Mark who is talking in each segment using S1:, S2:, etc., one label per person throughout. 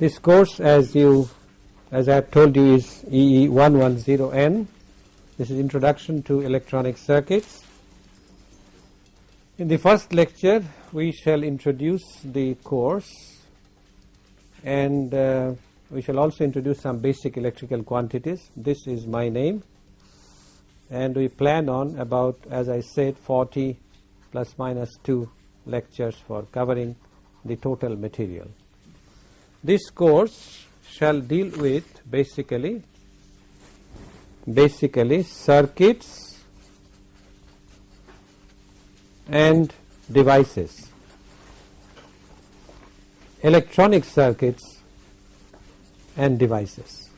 S1: This course, as I have told you, is EE 110N. This is Introduction to Electronic Circuits. In the first lecture, we shall introduce the course, and we shall also introduce some basic electrical quantities. This is my name, and we plan on about, as I said, 40 plus minus 2 lectures for covering the total material. This course shall deal with basically circuits and devices, electronic circuits and devices.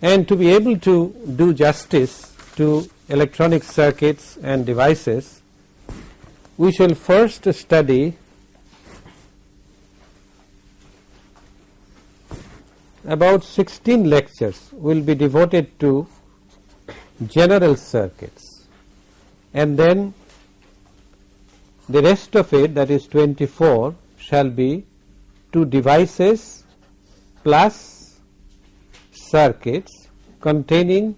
S1: And to be able to do justice to electronic circuits and devices, we shall first study about 16 lectures will be devoted to general circuits, and then the rest of it, that is 24, shall be to devices plus circuits containing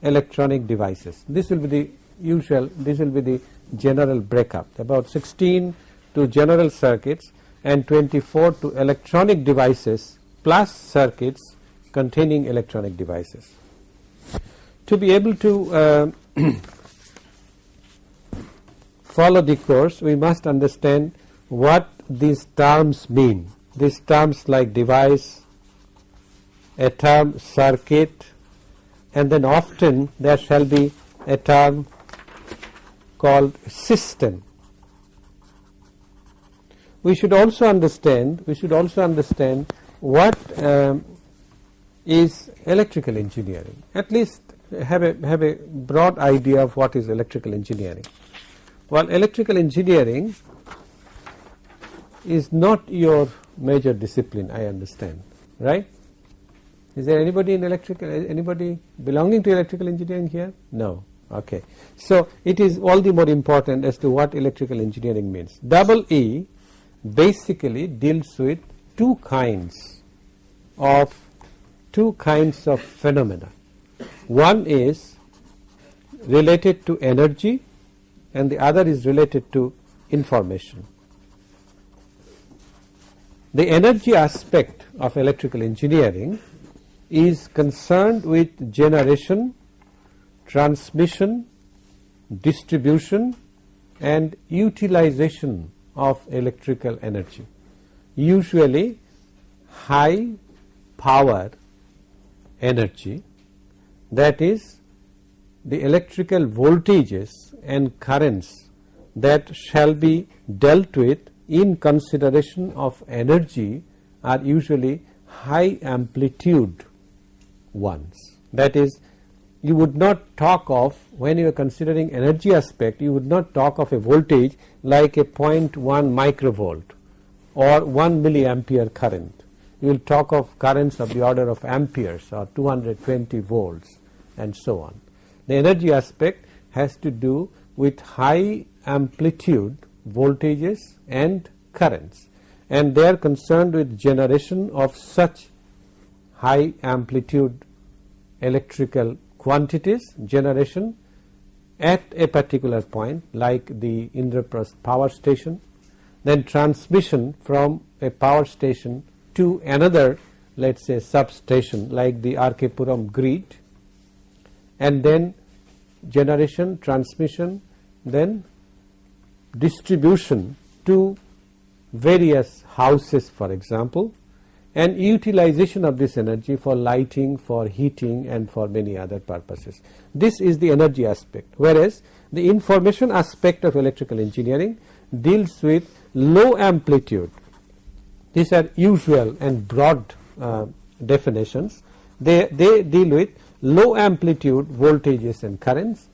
S1: electronic devices. This will be the usual, this will be the general breakup, about 16 to general circuits and 24 to electronic devices plus circuits containing electronic devices. To be able to follow the course, we must understand what these terms mean. These terms like device, a term circuit, and then often there shall be a term called system. We should also understand what is electrical engineering. At least have a broad idea of what is electrical engineering. Well, electrical engineering is not your major discipline, I understand, right? Is there anybody belonging to electrical engineering here? No. Okay. So it is all the more important as to what electrical engineering means. Double E basically deals with two kinds of phenomena. One is related to energy and the other is related to information. The energy aspect of electrical engineering is concerned with generation, transmission, distribution and utilization of electrical energy, usually high power energy, that is the electrical voltages and currents that shall be dealt with in consideration of energy are usually high amplitude ones. That is, you would not talk of, when you are considering energy aspect, you would not talk of a voltage like a 0.1 microvolt or 1 milliampere current. You will talk of currents of the order of amperes or 220 volts and so on. The energy aspect has to do with high amplitude voltages and currents, and they are concerned with generation of such high amplitude electrical quantities, generation at a particular point like the Indraprasth power station, then transmission from a power station to another, let us say, substation like the R.K. Puram grid, and then generation, transmission, then distribution to various houses, for example, and utilization of this energy for lighting, for heating and for many other purposes. This is the energy aspect, whereas the information aspect of electrical engineering deals with low amplitude. These are usual and broad definitions. They deal with low amplitude voltages and currents,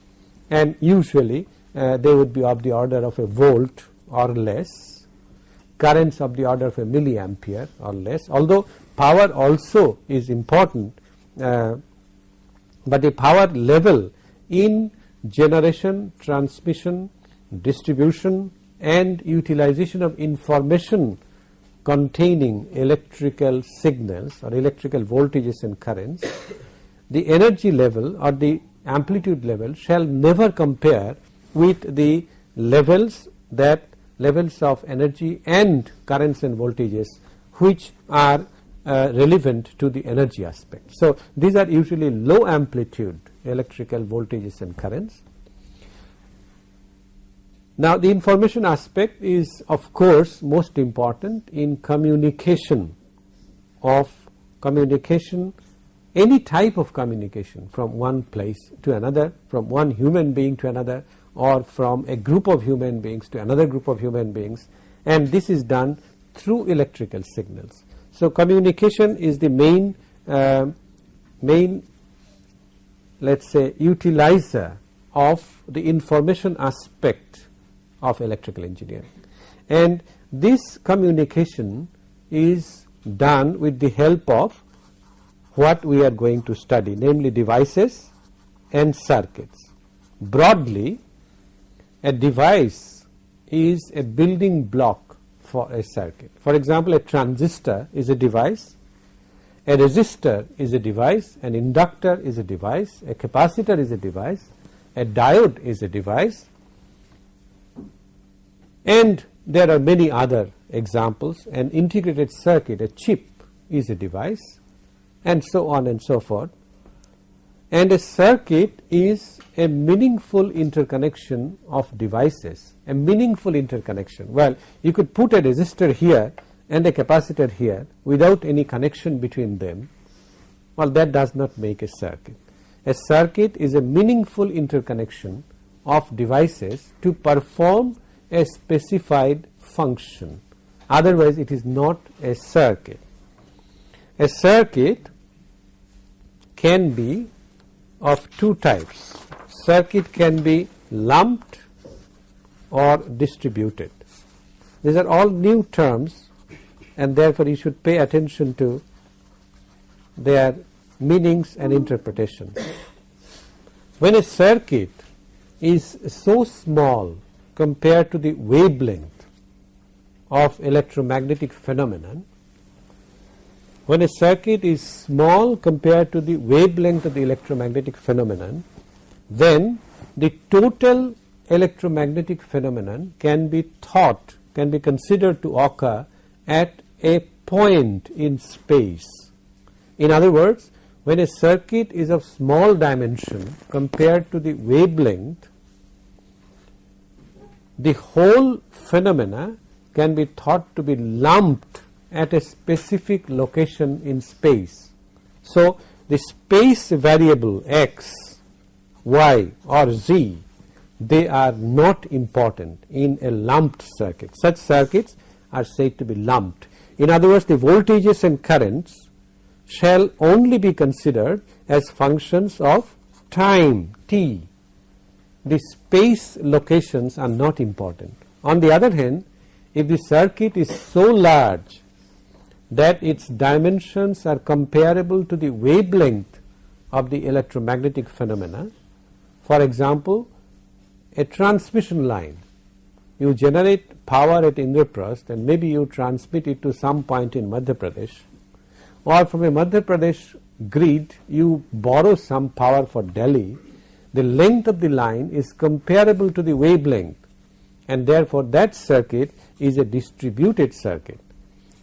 S1: and usually they would be of the order of a volt or less, currents of the order of a milliampere or less, although power also is important, but the power level in generation, transmission, distribution and utilization of information containing electrical signals or electrical voltages and currents, the energy level or the amplitude level shall never compare with the levels of energy and currents and voltages which are relevant to the energy aspect. So these are usually low amplitude electrical voltages and currents. Now the information aspect is of course most important in communication, any type of communication from one place to another, from one human being to another, or from a group of human beings to another group of human beings, and this is done through electrical signals. So communication is the main let's say utilizer of the information aspect of electrical engineering, and this communication is done with the help of what we are going to study, namely devices and circuits. Broadly, a device is a building block for a circuit. For example, a transistor is a device, a resistor is a device, an inductor is a device, a capacitor is a device, a diode is a device, and there are many other examples. An integrated circuit, a chip, is a device, and so on and so forth. And a circuit is a meaningful interconnection of devices, a meaningful interconnection. Well, you could put a resistor here and a capacitor here without any connection between them. Well, that does not make a circuit. A circuit is a meaningful interconnection of devices to perform a specified function. Otherwise, it is not a circuit. A circuit can be of two types. Circuit can be lumped or distributed. These are all new terms, and therefore you should pay attention to their meanings and interpretations. When a circuit is so small compared to the wavelength of electromagnetic phenomenon, when a circuit is small compared to the wavelength of the electromagnetic phenomenon, then the total electromagnetic phenomenon can be considered to occur at a point in space. In other words, when a circuit is of small dimension compared to the wavelength, the whole phenomena can be thought to be lumped at a specific location in space. So the space variable x, y or z, they are not important in a lumped circuit. Such circuits are said to be lumped. In other words, the voltages and currents shall only be considered as functions of time, t. The space locations are not important. On the other hand, if the circuit is so large that its dimensions are comparable to the wavelength of the electromagnetic phenomena, for example, a transmission line, you generate power at Indraprasth and maybe you transmit it to some point in Madhya Pradesh, or from a Madhya Pradesh grid you borrow some power for Delhi. The length of the line is comparable to the wavelength, and therefore that circuit is a distributed circuit.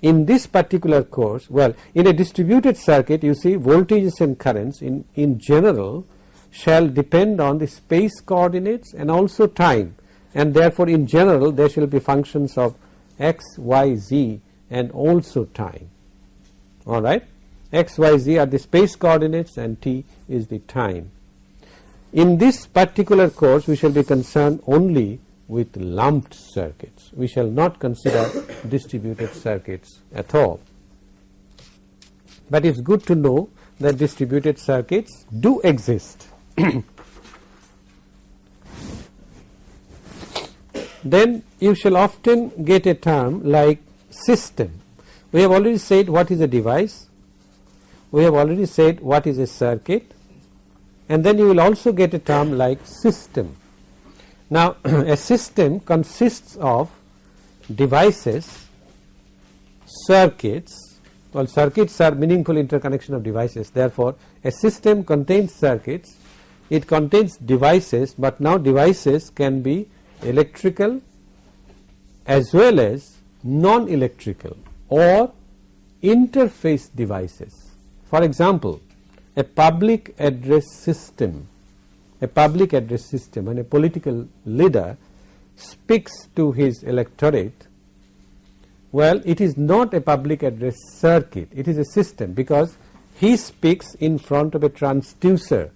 S1: In this particular course, well, in a distributed circuit, you see voltages and currents in general shall depend on the space coordinates and also time, and therefore in general there shall be functions of x, y, z and also time. All right, x, y, z are the space coordinates and t is the time. In this particular course, we shall be concerned only with lumped circuits. We shall not consider distributed circuits at all. But it's good to know that distributed circuits do exist. Then you shall often get a term like system. We have already said what is a device, we have already said what is a circuit, and then you will also get a term like system. Now a system consists of devices circuits. Well, circuits are meaningful interconnection of devices. Therefore, a system contains circuits, it contains devices, but now devices can be electrical as well as non-electrical or interface devices. For example, a public address system, when a political leader speaks to his electorate, well, it is not a public address circuit, it is a system, because he speaks in front of a transducer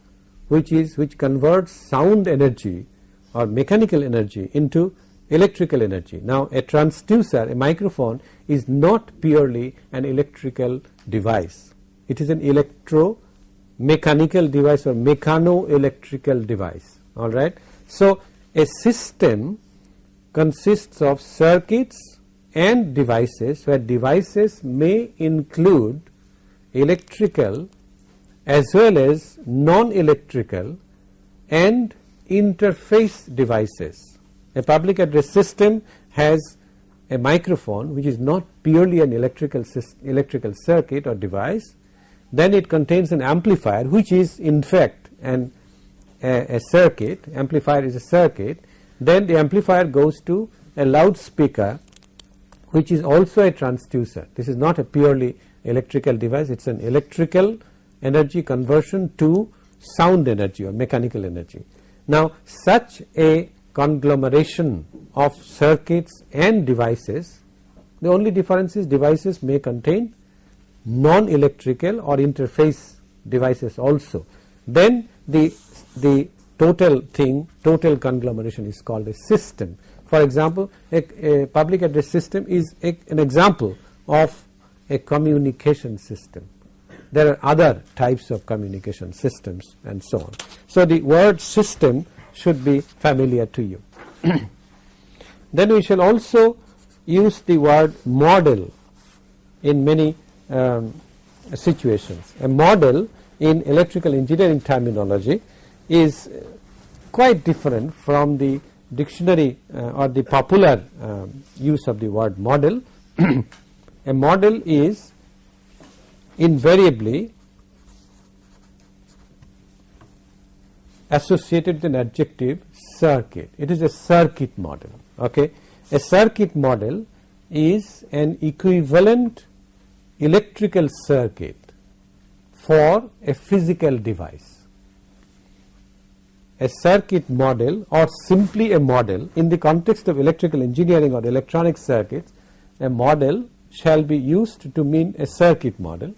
S1: which converts sound energy or mechanical energy into electrical energy. Now, a transducer, a microphone, is not purely an electrical device, it is an electromechanical device or mechano-electrical device. All right. So, a system consists of circuits and devices, where devices may include electrical as well as non-electrical and interface devices. A public address system has a microphone which is not purely an electrical circuit or device. Then it contains an amplifier which is in fact a circuit. Amplifier is a circuit. Then the amplifier goes to a loudspeaker which is also a transducer. This is not a purely electrical device, it is an electrical energy conversion to sound energy or mechanical energy. Now, such a conglomeration of circuits and devices, the only difference is devices may contain non-electrical or interface devices also. Then the total conglomeration is called a system. For example, a public address system is an example of a communication system. There are other types of communication systems and so on. So, the word system should be familiar to you. Then we shall also use the word model in many situations. A model in electrical engineering terminology is quite different from the dictionary or the popular use of the word model. A model is invariably associated with an adjective circuit. It is a circuit model. Okay, a circuit model is an equivalent electrical circuit for a physical device. A circuit model, or simply a model, in the context of electrical engineering or electronic circuits, a model shall be used to mean a circuit model,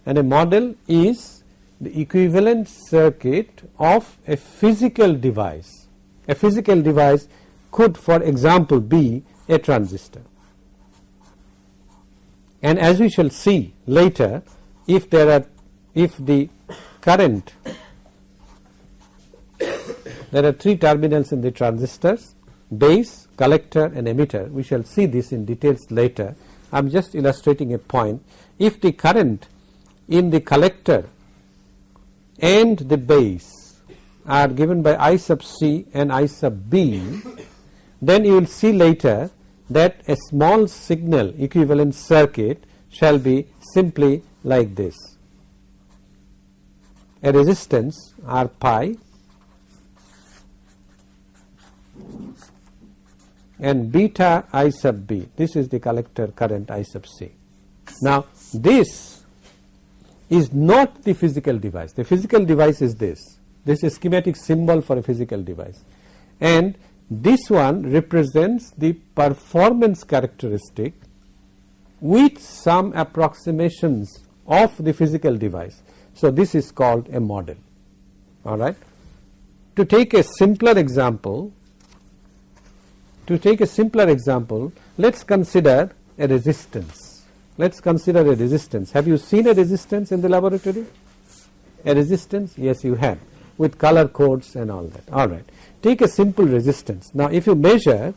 S1: and a model is the equivalent circuit of a physical device. A physical device could, for example, be a transistor. And as we shall see later, if the current, there are three terminals in the transistors: base, collector and emitter. We shall see this in details later. I am just illustrating a point. If the current in the collector and the base are given by I sub C and I sub B, then you will see later that a small signal equivalent circuit shall be simply like this: a resistance R pi and beta I sub B. This is the collector current I sub C. Now, this is not the physical device. The physical device is this. This is a schematic symbol for a physical device, and this one represents the performance characteristic with some approximations of the physical device. So, this is called a model. All right. To take a simpler example, let us consider a resistance. Let us consider a resistance. Have you seen a resistance in the laboratory? A resistance? Yes, you have, with color codes and all that. All right. Take a simple resistance. Now, if you measure,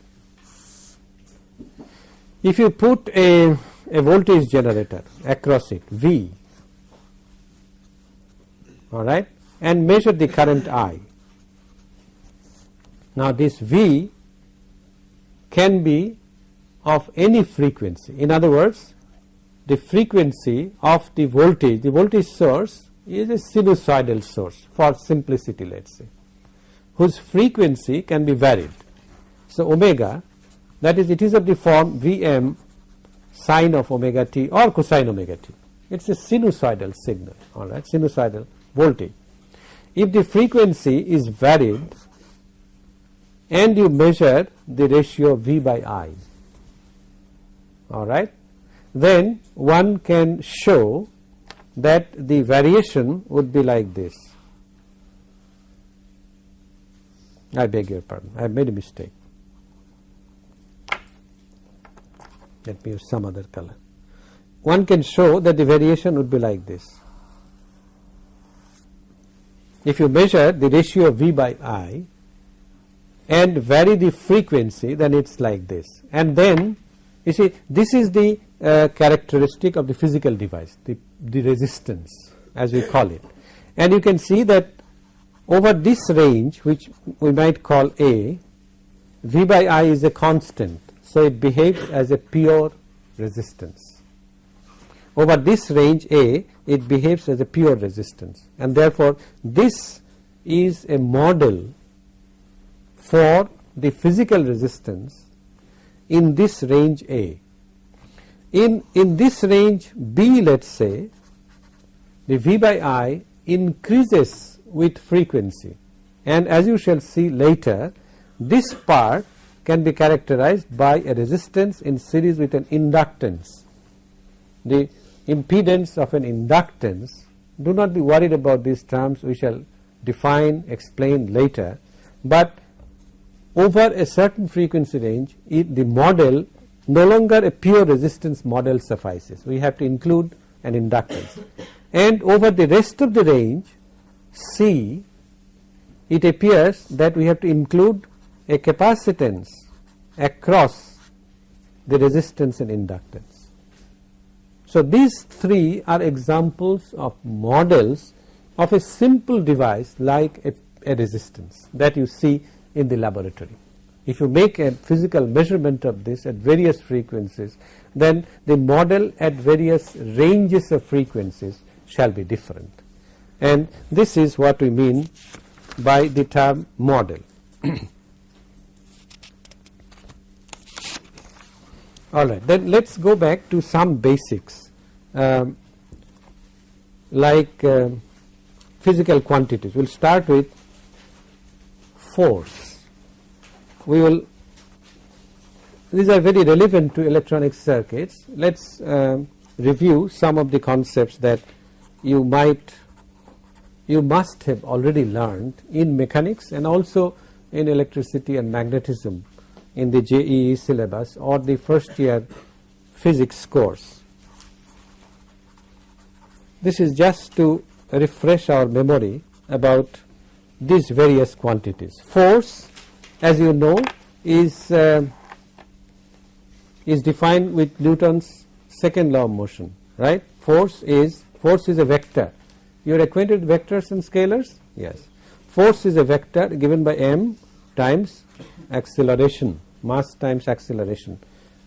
S1: if you put a voltage generator across it, V, all right, and measure the current I. Now, this V can be of any frequency. In other words, the frequency of the voltage source is a sinusoidal source, for simplicity let us say, whose frequency can be varied. So, omega, that is, it is of the form Vm sine of omega t or cosine omega t. It is a sinusoidal signal, all right, sinusoidal voltage. If the frequency is varied and you measure the ratio V by I, all right, then one can show that the variation would be like this. I beg your pardon, I have made a mistake. Let me use some other color. One can show that the variation would be like this. If you measure the ratio of V by I and vary the frequency, then it is like this. And then you see, this is the characteristic of the physical device, the resistance as we call it. And you can see that over this range, which we might call A, V by I is a constant, so it behaves as a pure resistance. Over this range A, it behaves as a pure resistance, and therefore this is a model for the physical resistance in this range A. In this range B, let us say, the V by I increases with frequency, and as you shall see later, this part can be characterized by a resistance in series with an inductance. The impedance of an inductance, do not be worried about these terms, we shall define, explain later, but over a certain frequency range, the model, no longer a pure resistance model suffices, we have to include an inductance. And over the rest of the range C, it appears that we have to include a capacitance across the resistance and inductance. So these three are examples of models of a simple device like a resistance that you see in the laboratory. If you make a physical measurement of this at various frequencies, then the model at various ranges of frequencies shall be different, and this is what we mean by the term model. All right, then let us go back to some basics like physical quantities. We will start with force. We will, these are very relevant to electronic circuits. Let us review some of the concepts that you must have already learned in mechanics and also in electricity and magnetism in the JEE syllabus or the first year physics course. This is just to refresh our memory about these various quantities. Force, as you know, is defined with Newton's second law of motion, right? Force is a vector. You are acquainted with vectors and scalars? Yes. Force is a vector given by m times acceleration, mass times acceleration,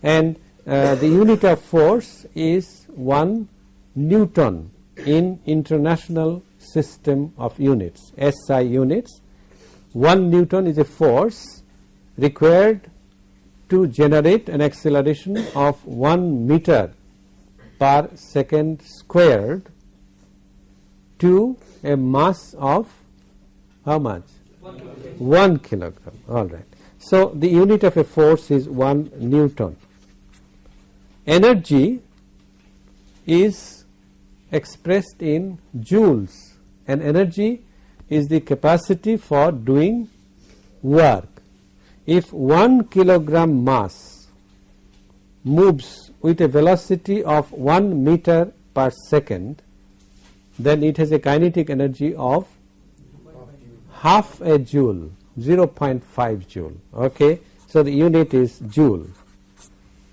S1: and the unit of force is 1 Newton in International System of Units, SI units. 1 Newton is a force required to generate an acceleration of 1 meter per second squared to a mass of how much? 1 kilogram. All right. So the unit of a force is 1 Newton. Energy is expressed in joules, and energy is the capacity for doing work. If 1 kilogram mass moves with a velocity of 1 meter per second, then it has a kinetic energy of half a joule, 0.5 joule. Okay, so the unit is joule.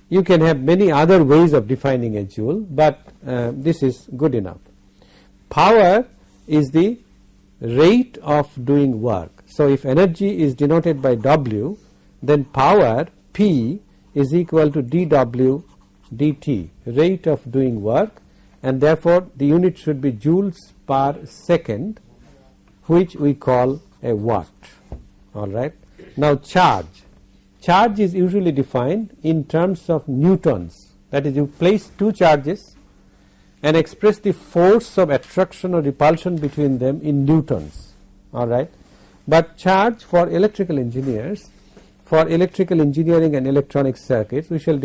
S1: You can have many other ways of defining a joule, but this is good enough. Power is the rate of doing work. So if energy is denoted by W, then power P is equal to dW dt, rate of doing work, and therefore the unit should be joules per second, which we call a watt. All right. Now charge is usually defined in terms of newtons. That is, you place two charges and express the force of attraction or repulsion between them in newtons. All right. But charge for electrical engineers, for electrical engineering and electronic circuits, we shall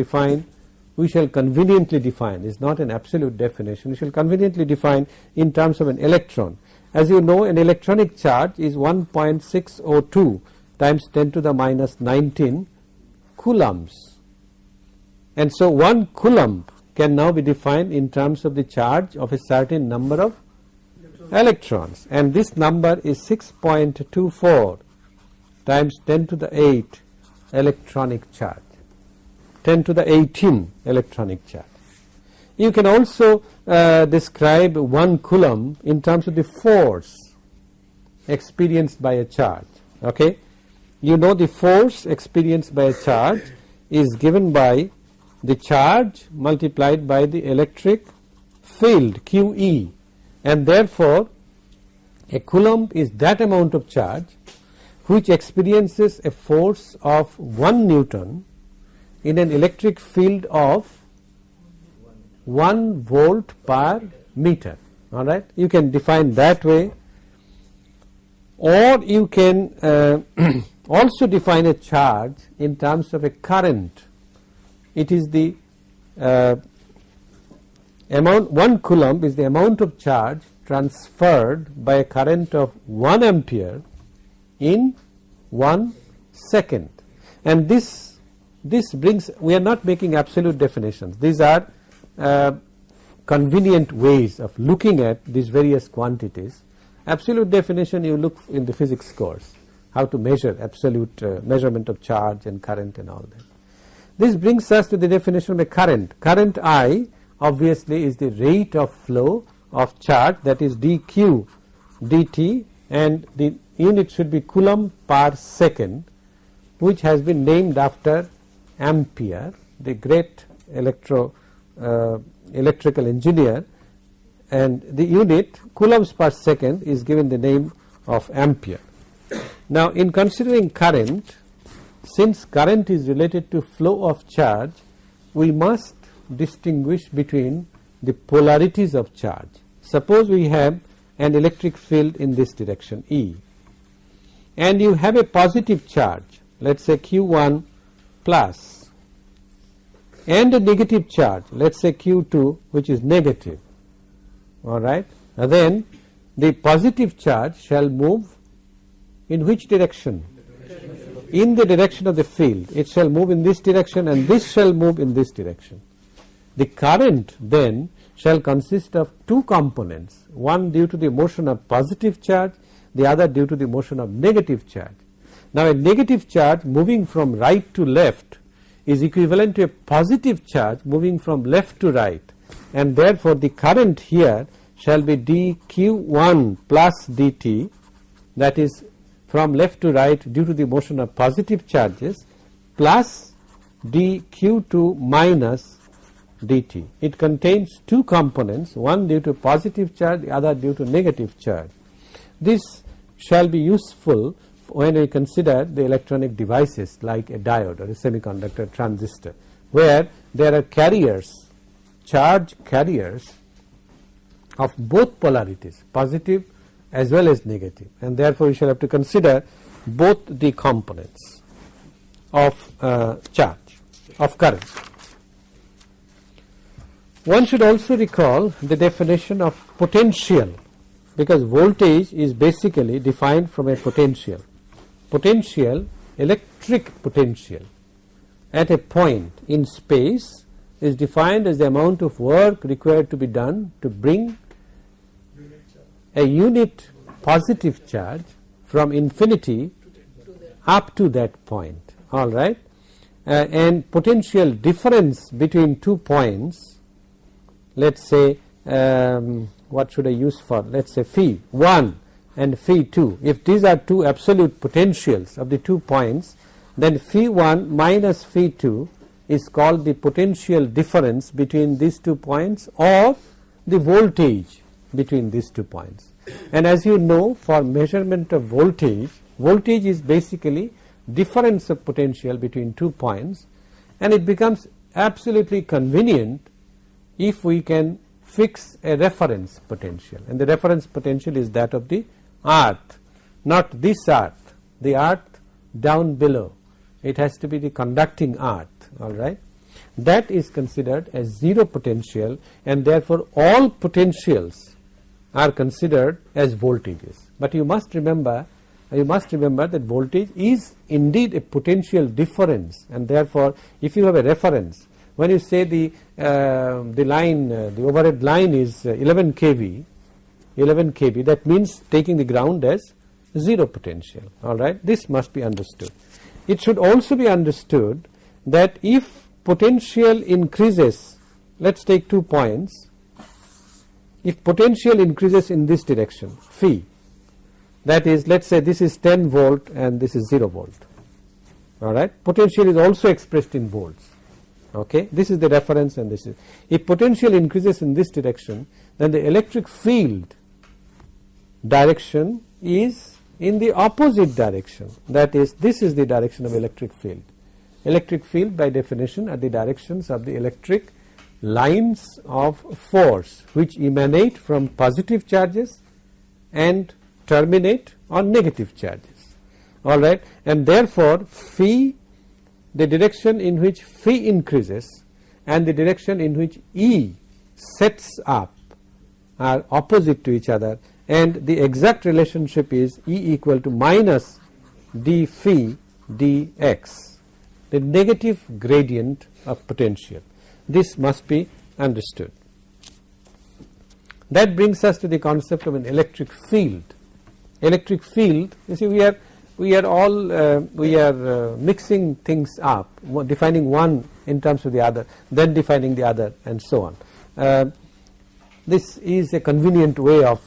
S1: conveniently define, is not an absolute definition, we shall conveniently define in terms of an electron. As you know, an electronic charge is 1.602 times 10 to the minus 19 coulombs. And so 1 coulomb can now be defined in terms of the charge of a certain number of electrons, and this number is 6.24 times 10 to the 8 electronic charge, 10 to the 18 electronic charge. You can also describe 1 coulomb in terms of the force experienced by a charge. Okay, you know the force experienced by a charge is given by the charge multiplied by the electric field QE, and therefore a coulomb is that amount of charge which experiences a force of 1 Newton in an electric field of 1 volt per meter. All right, you can define that way, or you can also define a charge in terms of a current. It is the amount, 1 coulomb is the amount of charge transferred by a current of 1 ampere in 1 second. And this brings, we are not making absolute definitions, these are convenient ways of looking at these various quantities. Absolute definition you look in the physics course, how to measure absolute measurement of charge and current and all that. This brings us to the definition of a current. Current I obviously is the rate of flow of charge, that is dq dt, and the unit should be coulomb per second, which has been named after Ampere, the great electrical engineer, and the unit coulombs per second is given the name of Ampere. Now in considering current, since current is related to flow of charge, we must distinguish between the polarities of charge. Suppose we have an electric field in this direction E, and you have a positive charge, let us say Q1 plus, and a negative charge, let us say Q2, which is negative. All right. Then the positive charge shall move in which direction? In the direction of the field. It shall move in this direction, and this shall move in this direction. The current then shall consist of 2 components, one due to the motion of positive charge, the other due to the motion of negative charge. Now a negative charge moving from right to left is equivalent to a positive charge moving from left to right, and therefore the current here shall be dq1 plus dt, that is from left to right due to the motion of positive charges, plus dq2 minus dt. It contains 2 components, one due to positive charge, the other due to negative charge. This shall be useful when we consider the electronic devices like a diode or a semiconductor transistor, where there are carriers, charge carriers of both polarities, positive as well as negative, and therefore we shall have to consider both the components of charge, of current. One should also recall the definition of potential, because voltage is basically defined from a potential. Potential, electric potential at a point in space is defined as the amount of work required to be done to bring a unit positive charge from infinity up to that point. All right. And potential difference between 2 points, let us say what should I use for, let us say phi 1 and phi 2. If these are 2 absolute potentials of the 2 points, then phi 1 minus phi 2 is called the potential difference between these 2 points or the voltage between these 2 points. And as you know, for measurement of voltage, voltage is basically difference of potential between 2 points, and it becomes absolutely convenient if we can fix a reference potential, and the reference potential is that of the earth, not this earth, the earth down below. It has to be the conducting earth, all right. That is considered as zero potential, and therefore all potentials are considered as voltages. But you must remember that voltage is indeed a potential difference, and therefore if you have a reference, when you say the line, the overhead line is 11 kV, that means taking the ground as zero potential, all right. This must be understood. It should also be understood that if potential increases, let's take 2 points, if potential increases in this direction, phi, that is, let's say this is 10 volt and this is 0 volt, all right. Potential is also expressed in volts, okay. This is the reference, and this is, if potential increases in this direction, then the electric field direction is in the opposite direction, that is, this is the direction of electric field. Electric field by definition are the directions of the electric lines of force which emanate from positive charges and terminate on negative charges, all right. And therefore phi, the direction in which phi increases and the direction in which E sets up are opposite to each other, and the exact relationship is E equal to minus d phi dx, the negative gradient of potential. This must be understood. That brings us to the concept of an electric field. Electric field, you see, we are mixing things up, defining one in terms of the other, then defining the other, and so on. This is a convenient way of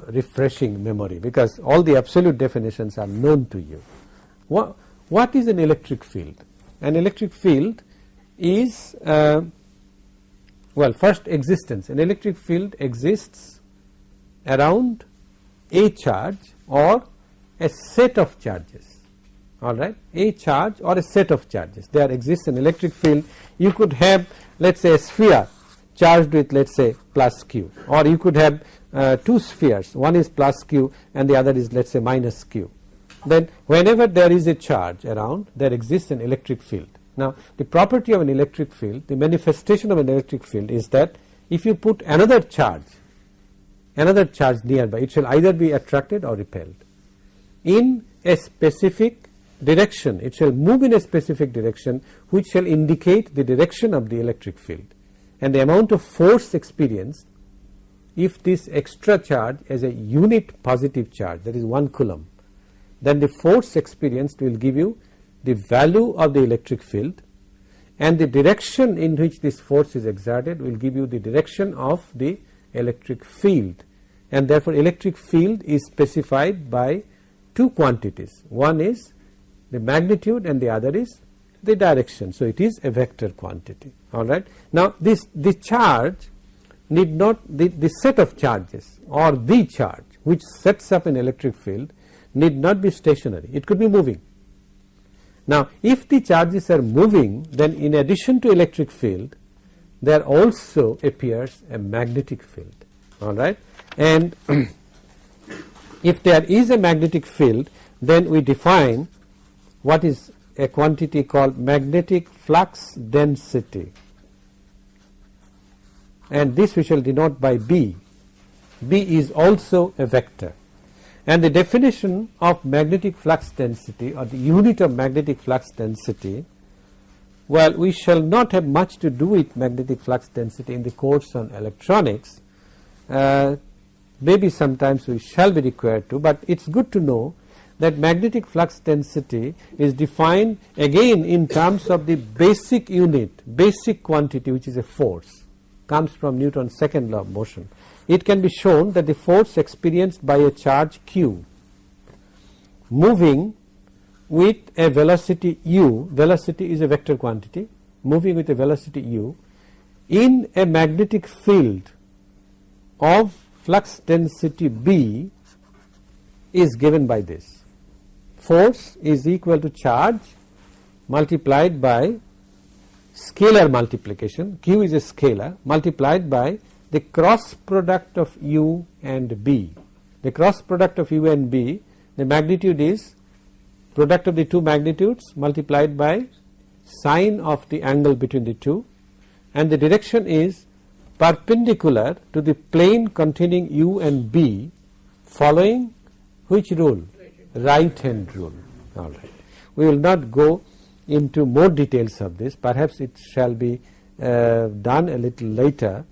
S1: refreshing memory, because all the absolute definitions are known to you. What is an electric field? An electric field is, well, first, existence. An electric field exists around a charge or a set of charges, all right. A charge or a set of charges, there exists an electric field. You could have, let's say, a sphere charged with, let's say, plus q, or you could have 2 spheres, one is plus q and the other is, let's say, minus q. Then whenever there is a charge around, there exists an electric field. Now the property of an electric field, the manifestation of an electric field is that if you put another charge nearby, it shall either be attracted or repelled in a specific direction. It shall move in a specific direction which shall indicate the direction of the electric field, and the amount of force experienced if this extra charge is a unit positive charge, that is 1 coulomb, then the force experienced will give you the value of the electric field, and the direction in which this force is exerted will give you the direction of the electric field. And therefore electric field is specified by 2 quantities, one is the magnitude and the other is the direction. So it is a vector quantity, all right. Now the charge need not, the set of charges or the charge which sets up an electric field need not be stationary, it could be moving. Now if the charges are moving, then in addition to electric field there also appears a magnetic field, all right. And if there is a magnetic field, then we define what is a quantity called magnetic flux density, and this we shall denote by B. B is also a vector, and the definition of magnetic flux density, or the unit of magnetic flux density, well, we shall not have much to do with magnetic flux density in the course on electronics. Maybe sometimes we shall be required to, but it's good to know that magnetic flux density is defined again in terms of the basic unit, basic quantity, which is a force, comes from Newton's second law of motion. It can be shown that the force experienced by a charge q moving with a velocity u, velocity is a vector quantity, moving with a velocity u in a magnetic field of flux density B is given by this. Force is equal to charge multiplied by scalar multiplication, q is a scalar, multiplied by the cross product of u and b. The cross product of u and b, the magnitude is product of the two magnitudes multiplied by sine of the angle between the two, and the direction is perpendicular to the plane containing u and b, following which rule? Right hand rule. All right. We will not go into more details of this, perhaps it shall be done a little later,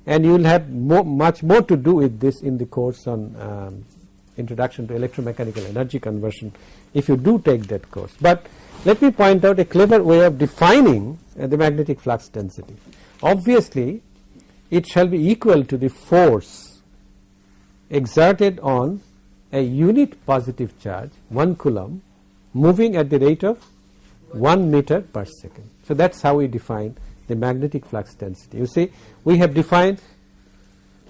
S1: and you will have much more to do with this in the course on Introduction to Electromechanical Energy Conversion if you do take that course. But let me point out a clever way of defining the magnetic flux density. Obviously, it shall be equal to the force exerted on a unit positive charge, 1 coulomb, moving at the rate of 1 meter per second. So that is how we define the magnetic flux density. You see, we have defined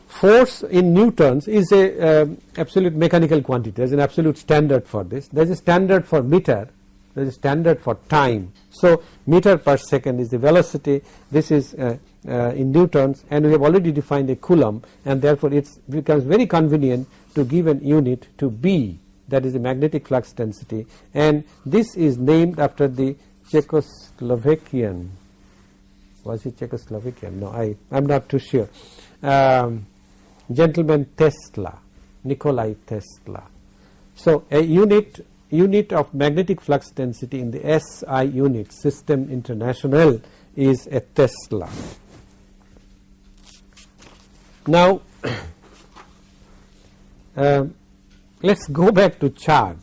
S1: force in newtons is a absolute mechanical quantity. There is an absolute standard for this. There is a standard for meter, there is a standard for time. So meter per second is the velocity, this is in newtons, and we have already defined a coulomb, and therefore it becomes very convenient to give an unit to B, that is the magnetic flux density, and this is named after the Czechoslovakian, was it Czechoslovakian? No, I am not too sure. Gentleman Tesla, Nikolai Tesla. So a unit of magnetic flux density in the SI unit, System International, is a Tesla. Now let's go back to charge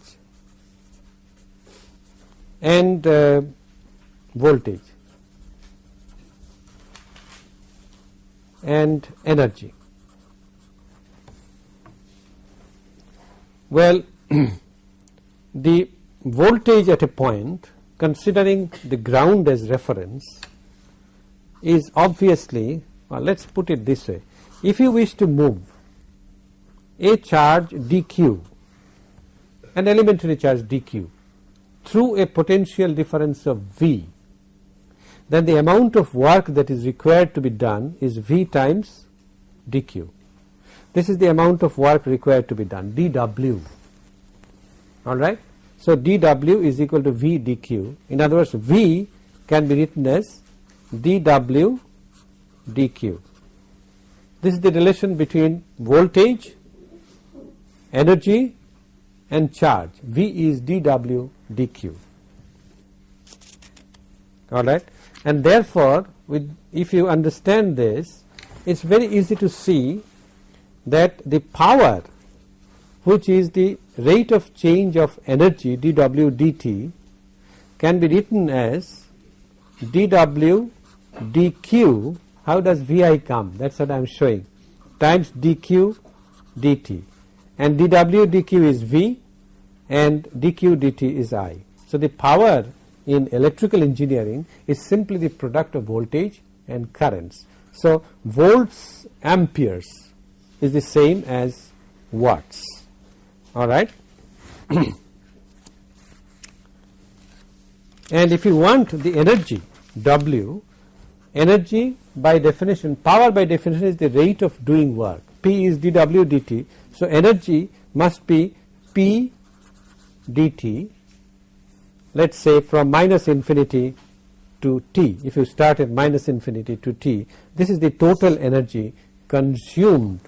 S1: and voltage and energy. Well, the voltage at a point, considering the ground as reference, is obviously, well, let us put it this way. If you wish to move a charge dq, an elementary charge dq, through a potential difference of V, then the amount of work that is required to be done is V times dq. This is the amount of work required to be done, dW. All right. So dW is equal to V dq. In other words, V can be written as dW dq. This is the relation between voltage, energy and charge. V is dW dq. All right. And therefore, if you understand this, it is very easy to see that the power, which is the rate of change of energy dW dt, can be written as dW dq. How does Vi come? That is what I am showing, times dq dt, and dW dq is V and dq dt is I. So the power in electrical engineering is simply the product of voltage and currents. So volts amperes is the same as watts. All right. And if you want the energy W, energy by definition, power by definition is the rate of doing work. P is dW dt. So energy must be P dt, let us say from minus infinity to t. If you start at minus infinity to t, this is the total energy consumed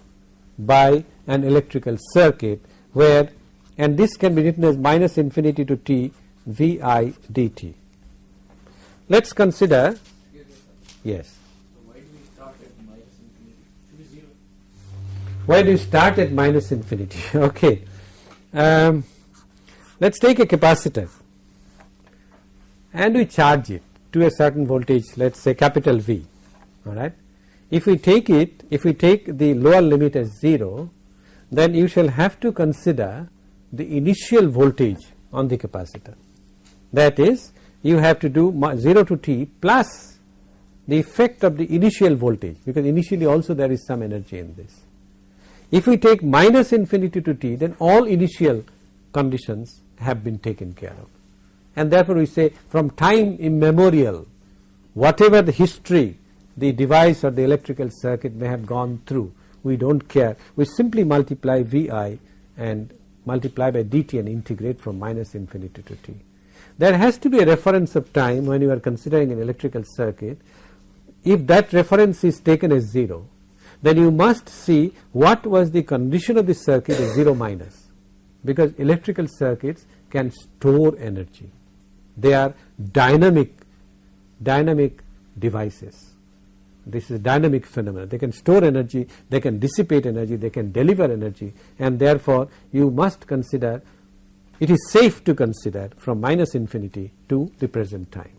S1: by an electrical circuit, where, and this can be written as minus infinity to t Vi dt. Let us consider, yes.
S2: Why do we start at minus infinity? Should be 0.
S1: Why do you start at minus infinity? Okay. Let us take a capacitor and we charge it to a certain voltage, let us say capital V. All right. If we take it, if we take the lower limit as 0, then you shall have to consider the initial voltage on the capacitor. That is, you have to do 0 to t plus the effect of the initial voltage, because initially also there is some energy in this. If we take minus infinity to t, then all initial conditions have been taken care of, and therefore we say from time immemorial, whatever the history the device or the electrical circuit may have gone through, we don't care. We simply multiply Vi and multiply by dt and integrate from minus infinity to t. There has to be a reference of time when you are considering an electrical circuit. If that reference is taken as 0, then you must see what was the condition of the circuit as 0 minus, because electrical circuits can store energy. They are dynamic devices. This is a dynamic phenomenon. They can store energy, they can dissipate energy, they can deliver energy, and therefore you must consider, it is safe to consider from minus infinity to the present time.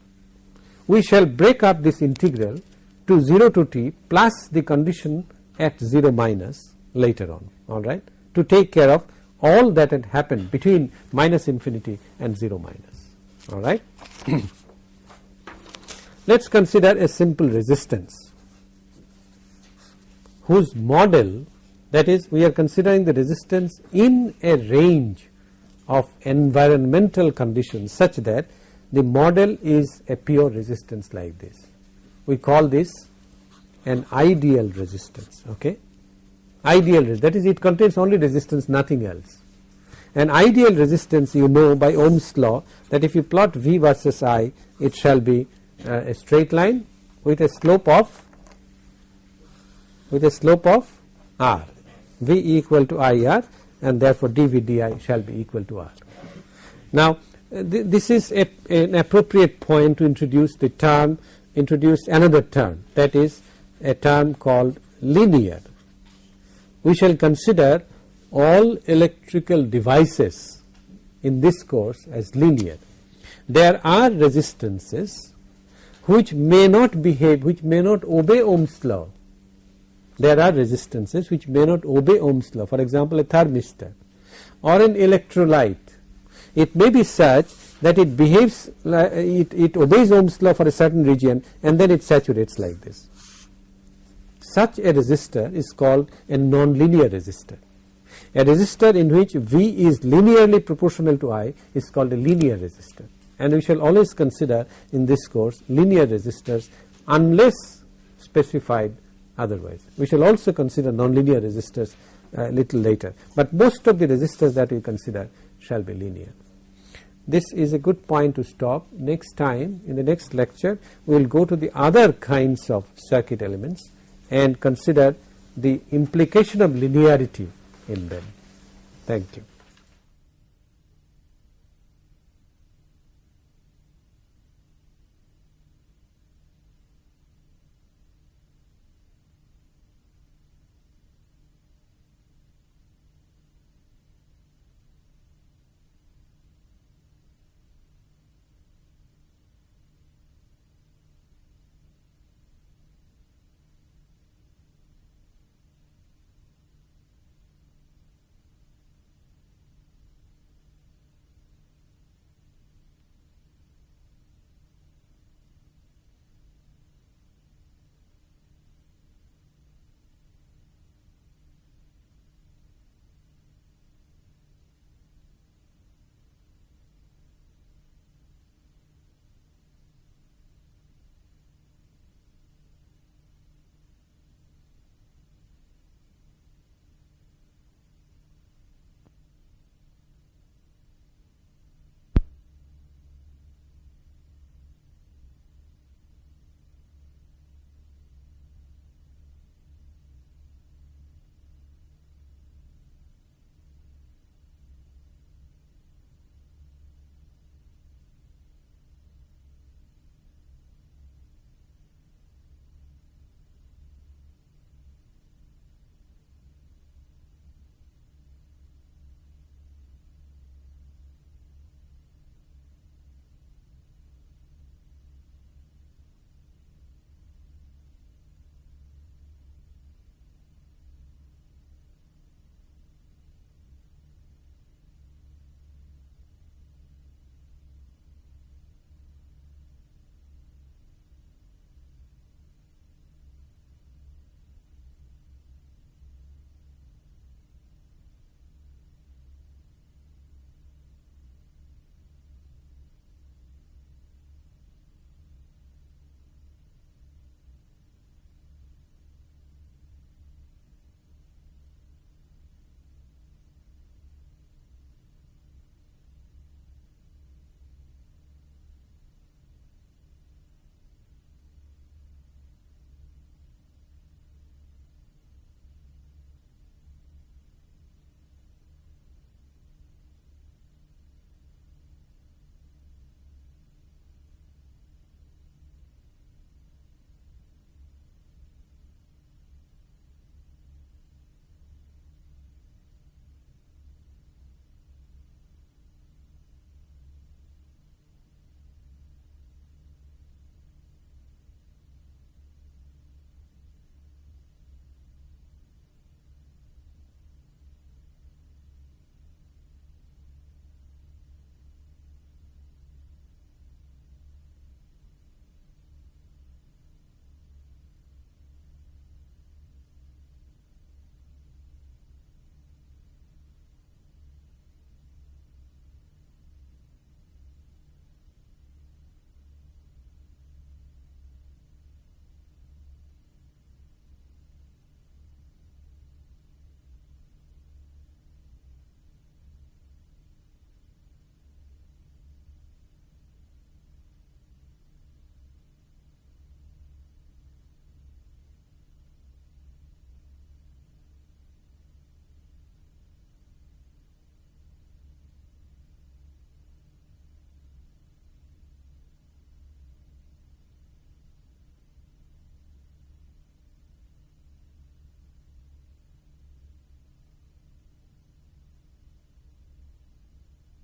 S1: We shall break up this integral to 0 to t plus the condition at 0 minus later on, all right, to take care of all that had happened between minus infinity and 0 minus, all right. Let us consider a simple resistance whose model, that is, we are considering the resistance in a range of environmental conditions such that the model is a pure resistance like this. We call this an ideal resistance, okay. Ideal, that is, it contains only resistance, nothing else. An ideal resistance, you know by Ohm's law, that if you plot V versus I, it shall be a straight line with a slope of R, V equal to IR, and therefore dV di shall be equal to R. Now this is an appropriate point to introduce another term, that is a term called linear. We shall consider all electrical devices in this course as linear. There are resistances which may not behave, which may not obey Ohm's law. There are resistances which may not obey Ohm's law. For example, a thermistor or an electrolyte. It may be such that it behaves, it obeys Ohm's law for a certain region and then it saturates like this. Such a resistor is called a non-linear resistor. A resistor in which V is linearly proportional to I is called a linear resistor, and we shall always consider in this course linear resistors unless specified otherwise. We shall also consider non-linear resistors a little later, but most of the resistors that we consider shall be linear. This is a good point to stop. Next time, in the next lecture, we will go to the other kinds of circuit elements and consider the implication of linearity in them. Thank you.